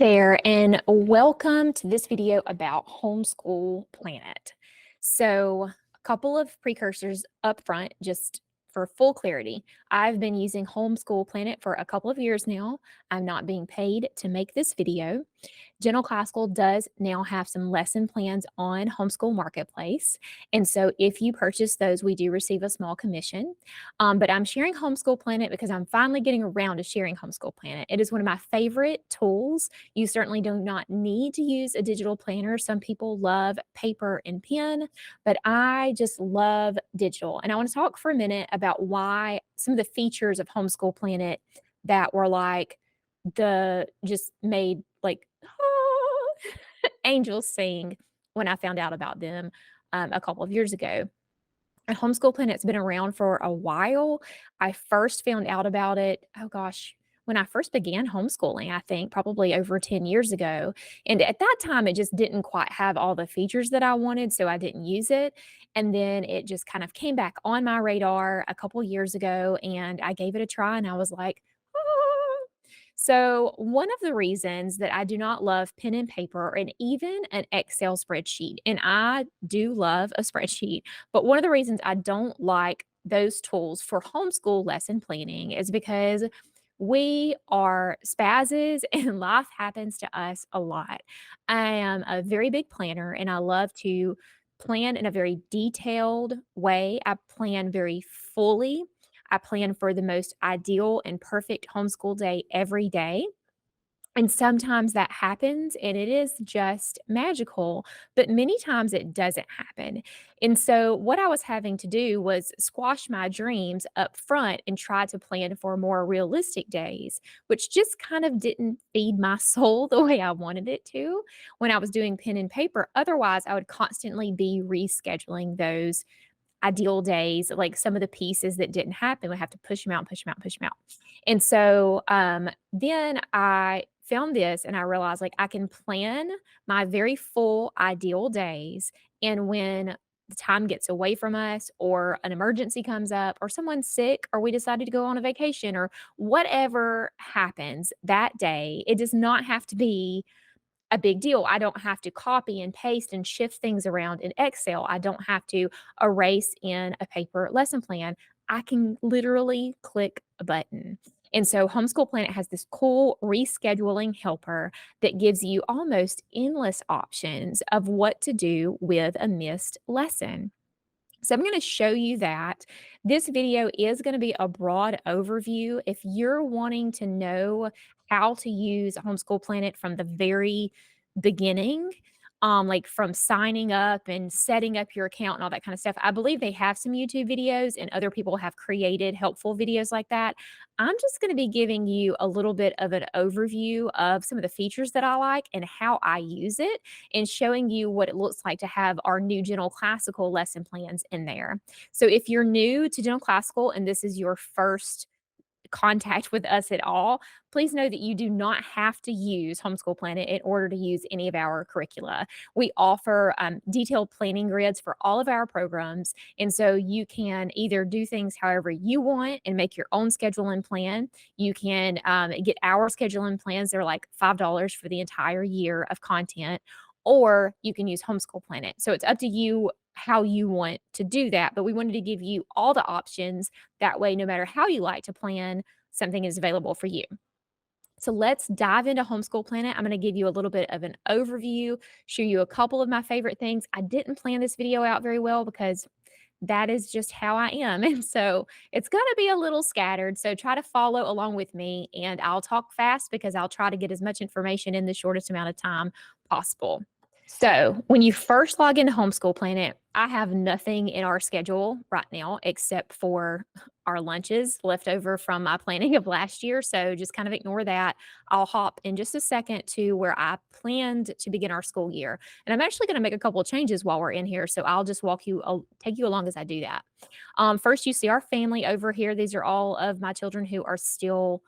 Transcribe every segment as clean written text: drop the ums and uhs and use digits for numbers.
there, and welcome to this video about Homeschool Planet. So, a couple of precursors up front, just for full clarity. I've been using Homeschool Planet for a couple of years now. I'm not being paid to make this video. General Classical does now have some lesson plans on Homeschool Marketplace. And so if you purchase those, we do receive a small commission. But I'm sharing Homeschool Planet because I'm finally getting around to sharing Homeschool Planet. It is one of my favorite tools. You certainly do not need to use a digital planner. Some people love paper and pen, but I just love digital. And I want to talk for a minute about why some of the features of Homeschool Planet that were like just made like angels sing when I found out about them a couple of years ago. And Homeschool Planet's been around for a while. I first found out about it, oh gosh, when I first began homeschooling, I think probably over 10 years ago. And at that time, it just didn't quite have all the features that I wanted, so I didn't use it. And then it just kind of came back on my radar a couple years ago, and I gave it a try, and I was like, "Ah." So, one of the reasons that I do not love pen and paper and even an Excel spreadsheet, and I do love a spreadsheet, but one of the reasons I don't like those tools for homeschool lesson planning is because we are spazzes and life happens to us a lot. I am a very big planner and I love to plan in a very detailed way. I plan very fully. I plan for the most ideal and perfect homeschool day every day. And sometimes that happens and it is just magical, but many times it doesn't happen. And so, what I was having to do was squash my dreams up front and try to plan for more realistic days, which just kind of didn't feed my soul the way I wanted it to when I was doing pen and paper. Otherwise, I would constantly be rescheduling those ideal days, like some of the pieces that didn't happen, we have to push them out, push them out, push them out. And so then I found this and I realized like I can plan my very full ideal days. And when the time gets away from us, or an emergency comes up, or someone's sick, or we decided to go on a vacation, or whatever happens that day, it does not have to be a big deal. I don't have to copy and paste and shift things around in Excel. I don't have to erase in a paper lesson plan. I can literally click a button. And so Homeschool Planet has this cool rescheduling helper that gives you almost endless options of what to do with a missed lesson. So I'm going to show you that. This video is going to be a broad overview. If you're wanting to know how to use Homeschool Planet from the very beginning, like from signing up and setting up your account and all that kind of stuff, I believe they have some YouTube videos and other people have created helpful videos like that. I'm just going to be giving you a little bit of an overview of some of the features that I like and how I use it, and showing you what it looks like to have our new General Classical lesson plans in there. So if you're new to General Classical and this is your first contact with us at all, please know that you do not have to use Homeschool Planet in order to use any of our curricula. We offer detailed planning grids for all of our programs. And so you can either do things however you want and make your own schedule and plan. You can get our schedule and plans. They're like $5 for the entire year of content, or you can use Homeschool Planet. So it's up to you how you want to do that. But we wanted to give you all the options. That way, no matter how you like to plan, something is available for you. So let's dive into Homeschool Planet. I'm going to give you a little bit of an overview, show you a couple of my favorite things. I didn't plan this video out very well because that is just how I am. And so it's going to be a little scattered. So try to follow along with me, and I'll talk fast because I'll try to get as much information in the shortest amount of time possible. So when you first log into Homeschool Planet, I have nothing in our schedule right now except for our lunches left over from my planning of last year. So just kind of ignore that. I'll hop in just a second to where I planned to begin our school year. And I'm actually going to make a couple of changes while we're in here. So I'll just take you along as I do that. First, you see our family over here. These are all of my children who are still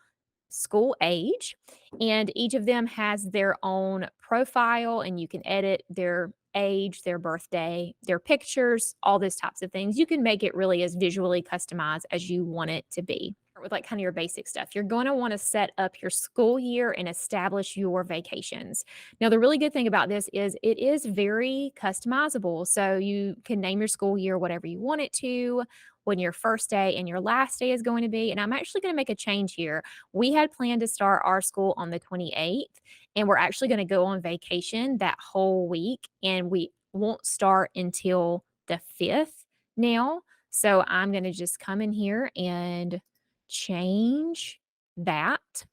school age, and each of them has their own profile, and you can edit their age, their birthday, their pictures, all those types of things. You can make it really as visually customized as you want it to be. with like kind of your basic stuff. You're going to want to set up your school year and establish your vacations. Now, the really good thing about this is it is very customizable. So you can name your school year whatever you want it to, when your first day and your last day is going to be. And I'm actually going to make a change here. We had planned to start our school on the 28th, and we're actually going to go on vacation that whole week, and we won't start until the 5th now. So I'm going to just come in here and change that.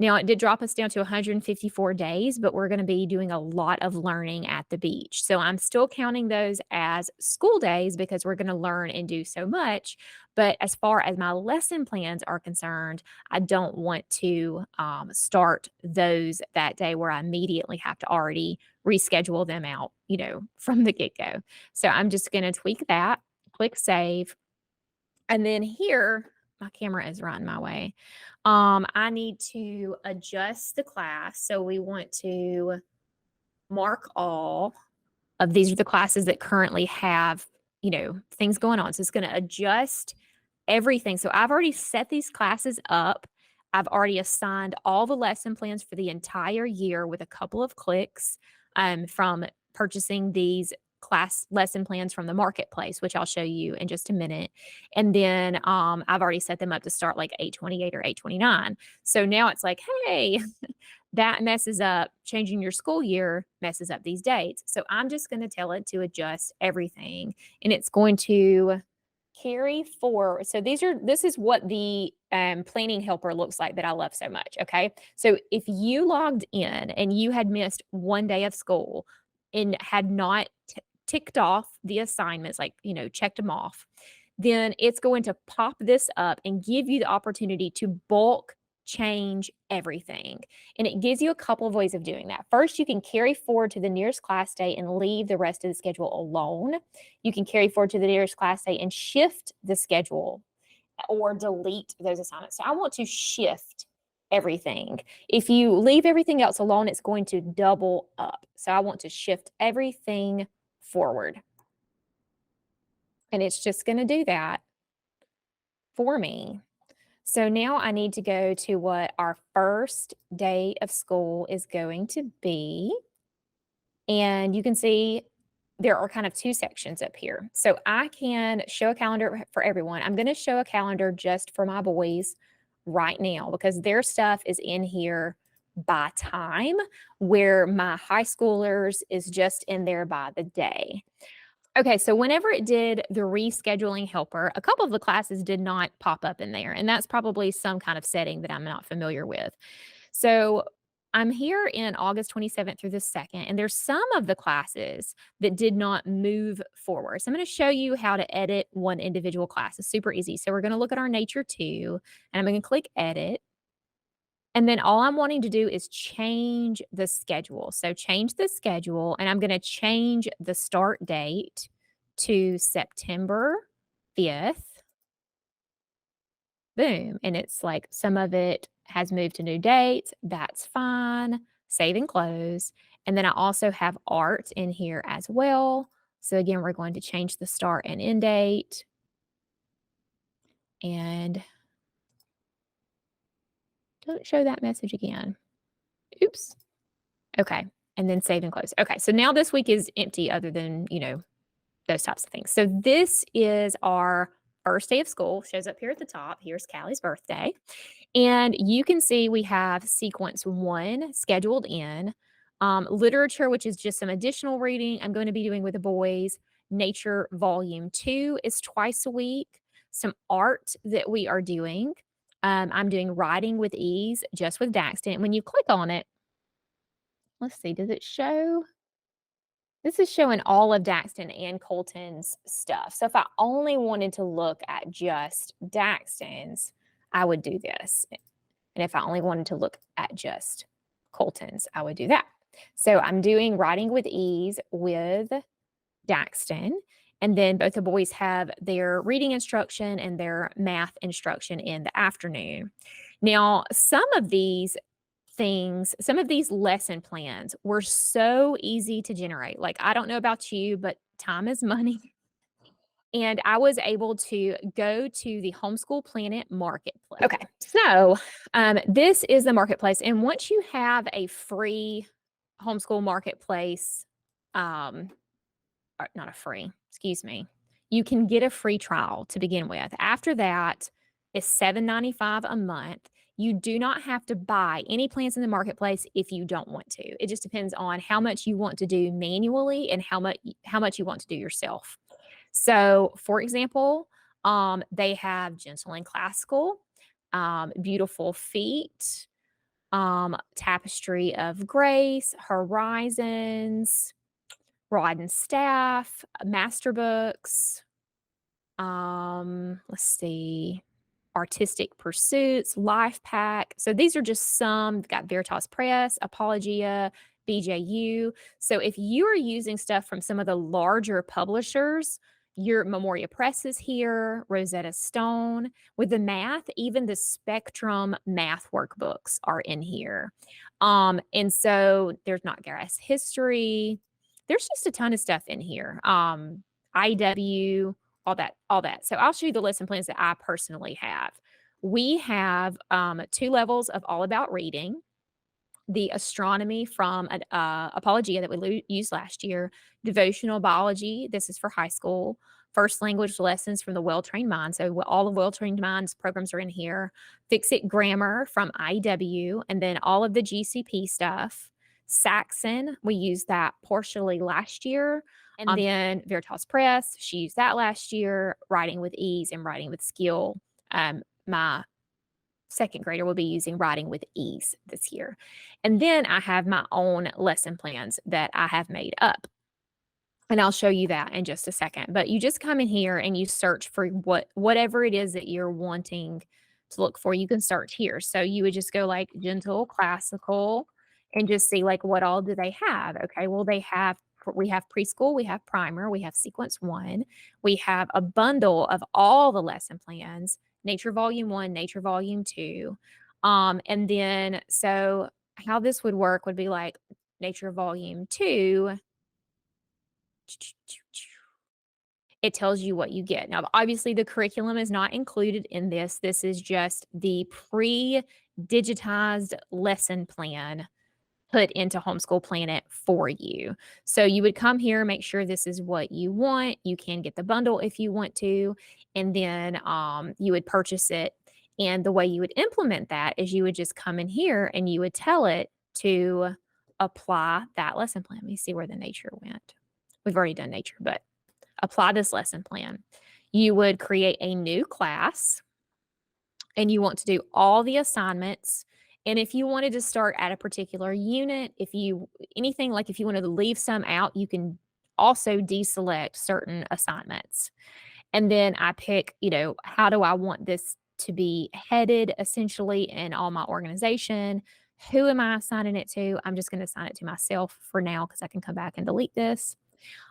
Now, it did drop us down to 154 days, but we're going to be doing a lot of learning at the beach. So I'm still counting those as school days because we're going to learn and do so much. But as far as my lesson plans are concerned, I don't want to start those that day where I immediately have to already reschedule them out, from the get go. So I'm just going to tweak that, click save. And then here, my camera is running my way. I need to adjust the class. So we want to mark all of these are the classes that currently have, things going on. So it's going to adjust everything. So I've already set these classes up. I've already assigned all the lesson plans for the entire year with a couple of clicks from purchasing these class lesson plans from the marketplace, which I'll show you in just a minute. And then I've already set them up to start like 8/28 or 8/29. So now it's like, hey, that messes up. Changing your school year messes up these dates. So I'm just going to tell it to adjust everything, and it's going to carry forward. So this is what the planning helper looks like that I love so much. Okay. So if you logged in and you had missed one day of school and had not ticked off the assignments, like, checked them off, then it's going to pop this up and give you the opportunity to bulk change everything. And it gives you a couple of ways of doing that. First, you can carry forward to the nearest class day and leave the rest of the schedule alone. You can carry forward to the nearest class day and shift the schedule or delete those assignments. So I want to shift everything. If you leave everything else alone, it's going to double up. So I want to shift everything forward. And it's just going to do that for me. So now I need to go to what our first day of school is going to be. And you can see there are kind of two sections up here. So I can show a calendar for everyone. I'm going to show a calendar just for my boys right now because their stuff is in here by time, where my high schoolers is just in there by the day. Okay, so whenever it did the rescheduling helper, a couple of the classes did not pop up in there, and that's probably some kind of setting that I'm not familiar with. So I'm here in August 27th through the 2nd, and there's some of the classes that did not move forward. So I'm going to show you how to edit one individual class. It's super easy. So we're going to look at our Nature 2, and I'm going to click Edit. And then all I'm wanting to do is change the schedule. So change the schedule, and I'm going to change the start date to September 5th. Boom. And it's like some of it has moved to new dates. That's fine. Save and close. And then I also have art in here as well. So again, we're going to change the start and end date. And don't show that message again. Oops. Okay. And then save and close. Okay. So now this week is empty other than, those types of things. So this is our first day of school. Shows up here at the top. Here's Callie's birthday. And you can see we have sequence 1 scheduled in. Literature, which is just some additional reading I'm going to be doing with the boys. Nature volume 2 is twice a week. Some art that we are doing. I'm doing writing with ease just with Daxton. When you click on it, let's see, does it show? This is showing all of Daxton and Colton's stuff. So if I only wanted to look at just Daxton's, I would do this. And if I only wanted to look at just Colton's, I would do that. So I'm doing writing with ease with Daxton. And then both the boys have their reading instruction and their math instruction in the afternoon. Now, some of these lesson plans were so easy to generate. Like, I don't know about you, but time is money. and I was able to go to the Homeschool Planet marketplace. Okay, so this is the marketplace, and once you have a free homeschool marketplace, or not a free, excuse me, you can get a free trial to begin with. After that, it's $7.95 a month. You do not have to buy any plans in the marketplace if you don't want to. It just depends on how much you want to do manually and how much you want to do yourself. So, for example, they have gentle and classical, beautiful feet, tapestry of grace, horizons, rod and staff, master books, let's see, artistic pursuits, life pack. So these are just some. We've got Veritas Press, Apologia, BJU. So if you are using stuff from some of the larger publishers, your Memoria Press is here, Rosetta Stone. With the math, even the Spectrum math workbooks are in here. And so there's not Garris history. There's just a ton of stuff in here. IW, all that. So I'll show you the lesson plans that I personally have. We have 2 levels of All About Reading, the astronomy from Apologia that we used last year, devotional biology, this is for high school, first language lessons from the Well-Trained Mind. So all the Well-Trained Minds programs are in here. Fix It Grammar from IW, and then all of the GCP stuff. Saxon, we used that partially last year. And then Veritas Press, she used that last year, Writing with Ease and Writing with Skill. My second grader will be using Writing with Ease this year. And then I have my own lesson plans that I have made up. And I'll show you that in just a second. But you just come in here and you search for whatever it is that you're wanting to look for. You can search here. So you would just go like gentle, classical, and just see like what all do they have. Okay, well we have preschool, we have primer, we have sequence 1, we have a bundle of all the lesson plans, nature volume 1, nature volume 2. And then so how this would work would be like nature volume 2, it tells you what you get. Now, obviously, the curriculum is not included in this. This is just the pre-digitized lesson plan put into Homeschool Planet for you. So you would come here, make sure this is what you want. You can get the bundle if you want to, and then you would purchase it. And the way you would implement that is you would just come in here and you would tell it to apply that lesson plan. Let me see where the nature went. We've already done nature, but apply this lesson plan. You would create a new class and you want to do all the assignments. And if you wanted to start at a particular unit, if you wanted to leave some out, you can also deselect certain assignments. And then I pick, how do I want this to be headed essentially in all my organization? Who am I assigning it to? I'm just going to assign it to myself for now because I can come back and delete this.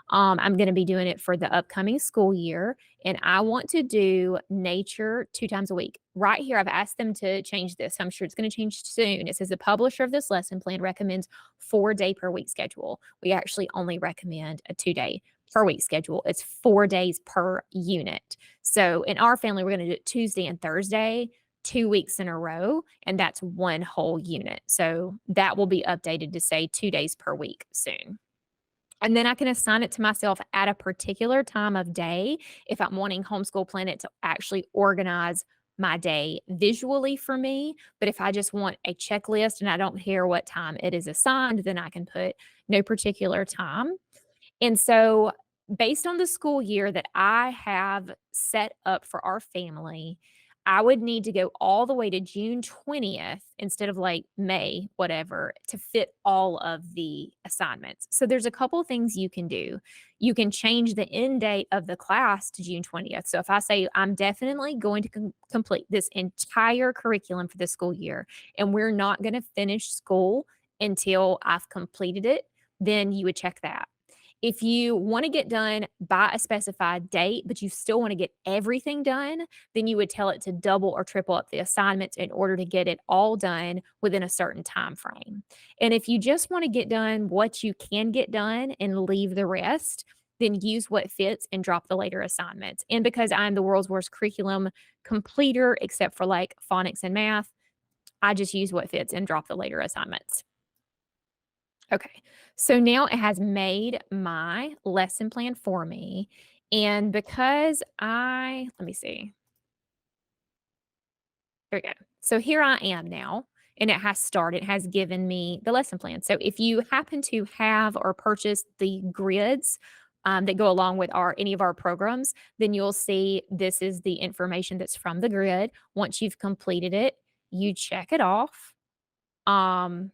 I'm going to be doing it for the upcoming school year, and I want to do nature 2 times a week. Right here, I've asked them to change this. I'm sure it's going to change soon. It says the publisher of this lesson plan recommends 4-day per week schedule. We actually only recommend a 2-day per week schedule. It's 4 days per unit. So in our family, we're going to do it Tuesday and Thursday, 2 weeks in a row, and that's 1 whole unit. So that will be updated to say 2 days per week soon. And then I can assign it to myself at a particular time of day if I'm wanting Homeschool Planet to actually organize my day visually for me. But if I just want a checklist and I don't care what time it is assigned, then I can put no particular time. And so based on the school year that I have set up for our family, I would need to go all the way to June 20th instead of like May, whatever, to fit all of the assignments. So there's a couple things you can do. You can change the end date of the class to June 20th. So if I say I'm definitely going to complete this entire curriculum for the school year, and we're not going to finish school until I've completed it, then you would check that. If you want to get done by a specified date, but you still want to get everything done, then you would tell it to double or triple up the assignments in order to get it all done within a certain time frame. And if you just want to get done what you can get done and leave the rest, then use what fits and drop the later assignments. And because I'm the world's worst curriculum completer, except for like phonics and math, I just use what fits and drop the later assignments. Okay, so now it has made my lesson plan for me. And because let me see. There we go. So here I am now, and it has started, it has given me the lesson plan. So if you happen to have or purchase the grids that go along with any of our programs, then you'll see this is the information that's from the grid. Once you've completed it, you check it off, and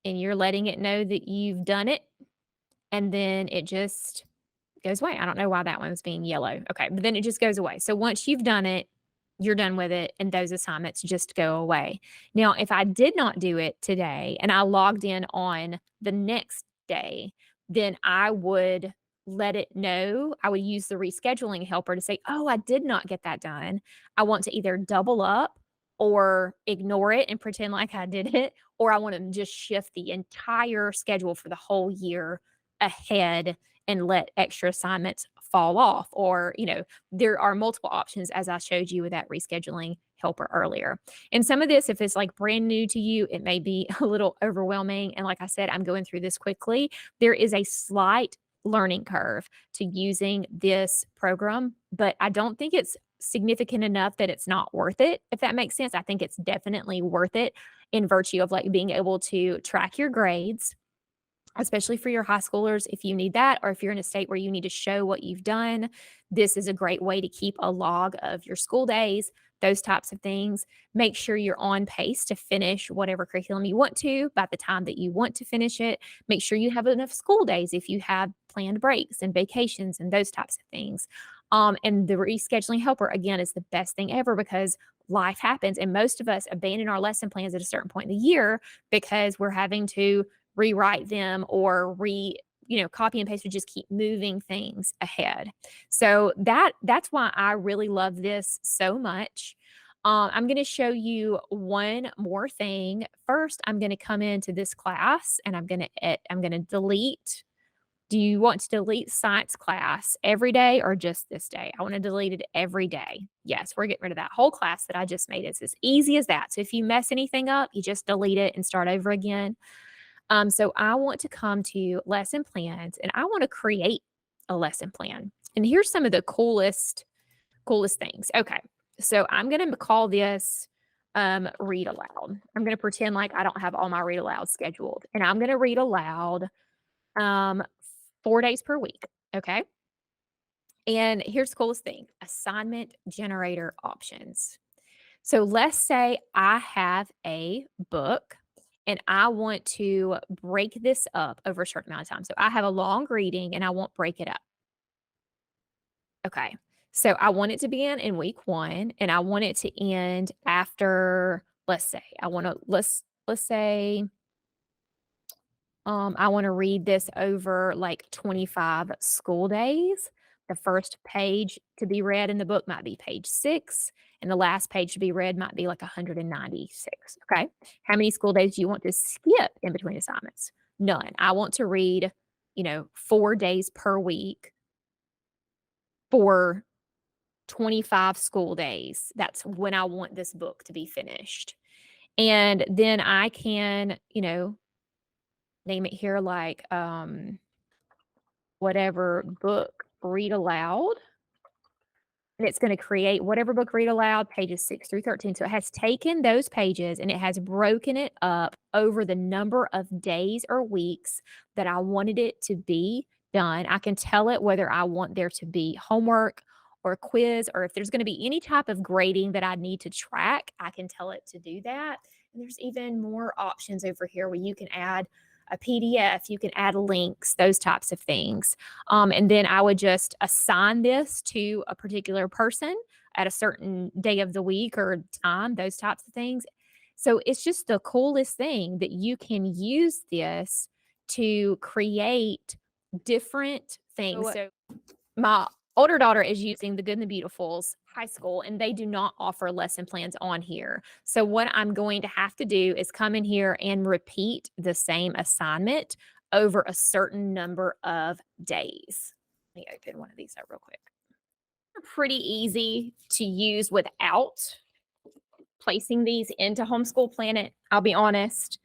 you're letting it know that you've done it, and then it just goes away. I don't know why that one's being yellow. Okay, but then it just goes away. So once you've done it, you're done with it, and those assignments just go away. Now, if I did not do it today and I logged in on the next day, then I would let it know. I would use the rescheduling helper to say, "Oh, I did not get that done. I want to either double up or ignore it and pretend like I did it, or I want to just shift the entire schedule for the whole year ahead and let extra assignments fall off." Or, there are multiple options as I showed you with that rescheduling helper earlier. And some of this, if it's like brand new to you, it may be a little overwhelming. And like I said, I'm going through this quickly. There is a slight learning curve to using this program, but I don't think it's significant enough that it's not worth it, if that makes sense. I think it's definitely worth it in virtue of like being able to track your grades, especially for your high schoolers if you need that, or if you're in a state where you need to show what you've done. This is a great way to keep a log of your school days, those types of things. Make sure you're on pace to finish whatever curriculum you want to by the time that you want to finish it. Make sure you have enough school days if you have planned breaks and vacations and those types of things. And the rescheduling helper, again, is the best thing ever because life happens. And most of us abandon our lesson plans at a certain point in the year because we're having to rewrite them or copy and paste. We just keep moving things ahead. So that's why I really love this so much. I'm going to show you one more thing. First, I'm going to come into this class and I'm going to delete. Do you want to delete science class every day or just this day? I want to delete it every day. Yes, we're getting rid of that whole class that I just made. It's as easy as that. So if you mess anything up, you just delete it and start over again. So I want to come to lesson plans and I want to create a lesson plan. And here's some of the coolest things. Okay. So I'm going to call this read aloud. I'm going to pretend like I don't have all my read aloud scheduled, and I'm going to read aloud 4 days per week. Okay. And here's the coolest thing: assignment generator options. So let's say I have a book and I want to break this up over a certain amount of time. So I have a long reading and I want to break it up. Okay. So I want it to begin in week 1 and I want it to end after, let's say I want to read this over like 25 school days. The first page to be read in the book might be page 6, and the last page to be read might be like 196. Okay. How many school days do you want to skip in between assignments? None. I want to read, 4 days per week for 25 school days. That's when I want this book to be finished. And then I can, name it here like whatever book read aloud. And it's going to create whatever book read aloud, pages 6 through 13. So it has taken those pages and it has broken it up over the number of days or weeks that I wanted it to be done. I can tell it whether I want there to be homework or a quiz, or if there's going to be any type of grading that I need to track, I can tell it to do that. And there's even more options over here where you can add a PDF, you can add links, those types of things. And then I would just assign this to a particular person at a certain day of the week or time, those types of things. So it's just the coolest thing that you can use this to create different things. So my older daughter is using the Good and the Beautifuls high school, and they do not offer lesson plans on here. So what I'm going to have to do is come in here and repeat the same assignment over a certain number of days. Let me open one of these up real quick. They're pretty easy to use without placing these into Homeschool Planet. I'll be honest.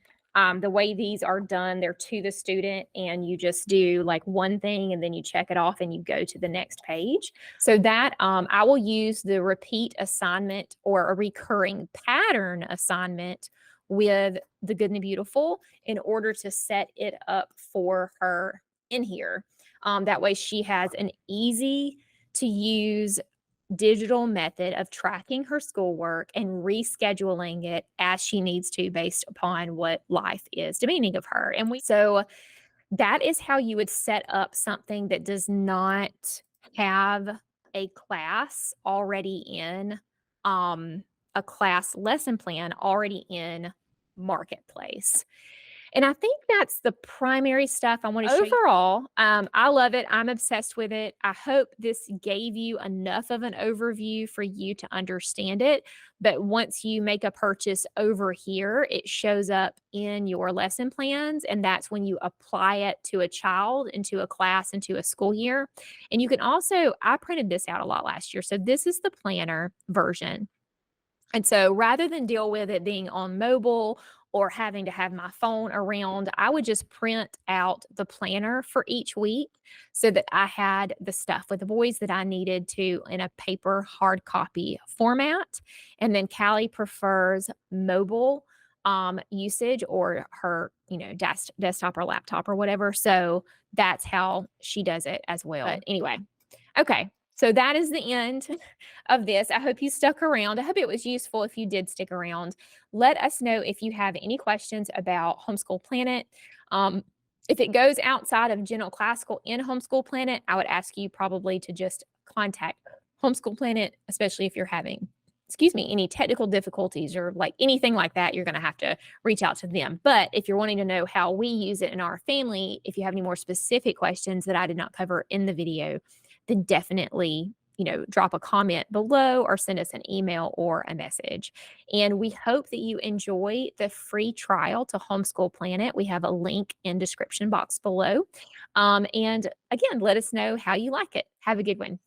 The way these are done, they're to the student, and you just do like one thing and then you check it off and you go to the next page. So that I will use the repeat assignment or a recurring pattern assignment with the Good and the Beautiful in order to set it up for her in here. That way she has an easy to use digital method of tracking her schoolwork and rescheduling it as she needs to based upon what life is demanding of her. So that is how you would set up something that does not have a class already in a class lesson plan already in Marketplace. And I think that's the primary stuff I want to show you. Overall, I love it. I'm obsessed with it. I hope this gave you enough of an overview for you to understand it. But once you make a purchase over here, it shows up in your lesson plans. And that's when you apply it to a child, into a class, into a school year. And you can also, I printed this out a lot last year. So this is the planner version. And so rather than deal with it being on mobile or having to have my phone around, I would just print out the planner for each week so that I had the stuff with the boys that I needed to in a paper hard copy format. And then Callie prefers mobile usage or her, desktop or laptop or whatever. So that's how she does it as well. But anyway, okay. So that is the end of this. I hope you stuck around. I hope it was useful if you did stick around. Let us know if you have any questions about Homeschool Planet. If it goes outside of General Classical in Homeschool Planet, I would ask you probably to just contact Homeschool Planet, especially if you're having, any technical difficulties or like anything like that, you're going to have to reach out to them. But if you're wanting to know how we use it in our family, if you have any more specific questions that I did not cover in the video, then definitely, drop a comment below or send us an email or a message. And we hope that you enjoy the free trial to Homeschool Planet. We have a link in description box below. And again, let us know how you like it. Have a good one.